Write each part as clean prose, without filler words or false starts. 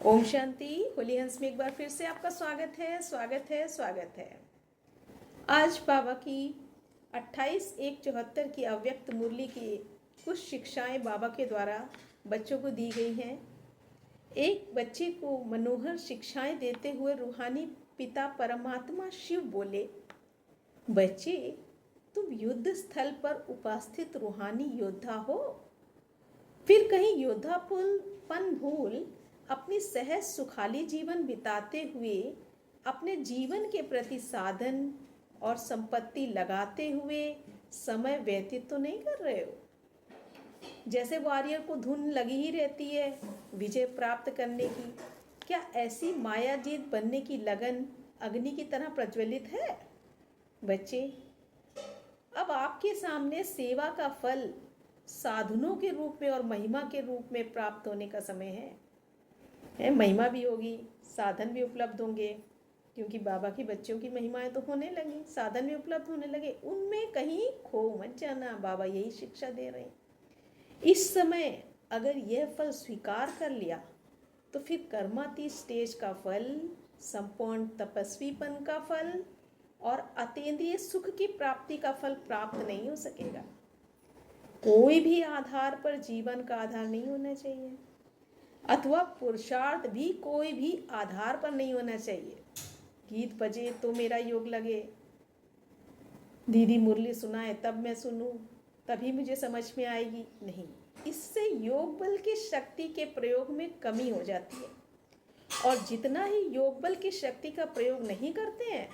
ओम शांति। होली हंस में एक बार फिर से आपका स्वागत है। आज बाबा की 28/1/74 की अव्यक्त मुरली की कुछ शिक्षाएं बाबा के द्वारा बच्चों को दी गई हैं। एक बच्चे को मनोहर शिक्षाएं देते हुए रूहानी पिता परमात्मा शिव बोले, बच्चे, तुम युद्ध स्थल पर उपस्थित रूहानी योद्धा हो। फिर कहीं योद्धापन भूल अपनी सहज सुखाली जीवन बिताते हुए अपने जीवन के प्रति साधन और संपत्ति लगाते हुए समय व्यतीत तो नहीं कर रहे हो। जैसे वॉरियर को धुन लगी ही रहती है विजय प्राप्त करने की, क्या ऐसी मायाजीत बनने की लगन अग्नि की तरह प्रज्वलित है? बच्चे, अब आपके सामने सेवा का फल साधनों के रूप में और महिमा के रूप में प्राप्त होने का समय है। महिमा भी होगी, साधन भी उपलब्ध होंगे, क्योंकि बाबा की बच्चों की महिमाएं तो होने लगी, साधन भी उपलब्ध होने लगे। उनमें कहीं खो मत जाना, बाबा यही शिक्षा दे रहे हैं। इस समय अगर यह फल स्वीकार कर लिया तो फिर कर्मातीत स्टेज का फल, संपूर्ण तपस्वीपन का फल और अतीन्द्रिय सुख की प्राप्ति का फल प्राप्त नहीं हो सकेगा। कोई भी आधार पर जीवन का आधार नहीं होना चाहिए, अथवा पुरुषार्थ भी कोई भी आधार पर नहीं होना चाहिए। गीत बजे तो मेरा योग लगे, दीदी मुरली सुनाए तब मैं सुनूं, तभी मुझे समझ में आएगी, नहीं। इससे योग बल की शक्ति के प्रयोग में कमी हो जाती है, और जितना ही योग बल की शक्ति का प्रयोग नहीं करते हैं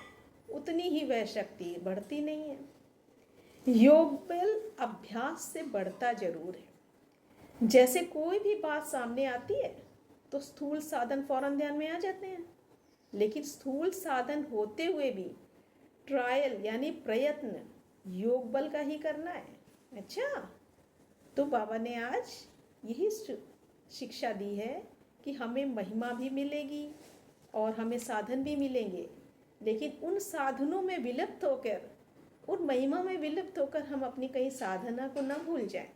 उतनी ही वह शक्ति बढ़ती नहीं है। योग बल अभ्यास से बढ़ता जरूर है। जैसे कोई भी बात सामने आती है तो स्थूल साधन फौरन ध्यान में आ जाते हैं, लेकिन स्थूल साधन होते हुए भी ट्रायल यानी प्रयत्न योग बल का ही करना है। अच्छा, तो बाबा ने आज यही शिक्षा दी है कि हमें महिमा भी मिलेगी और हमें साधन भी मिलेंगे, लेकिन उन साधनों में विलुप्त होकर, उन महिमा में विलुप्त होकर हम अपनी कई साधना को न भूल जाएं।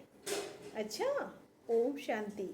अच्छा, ओम शांति।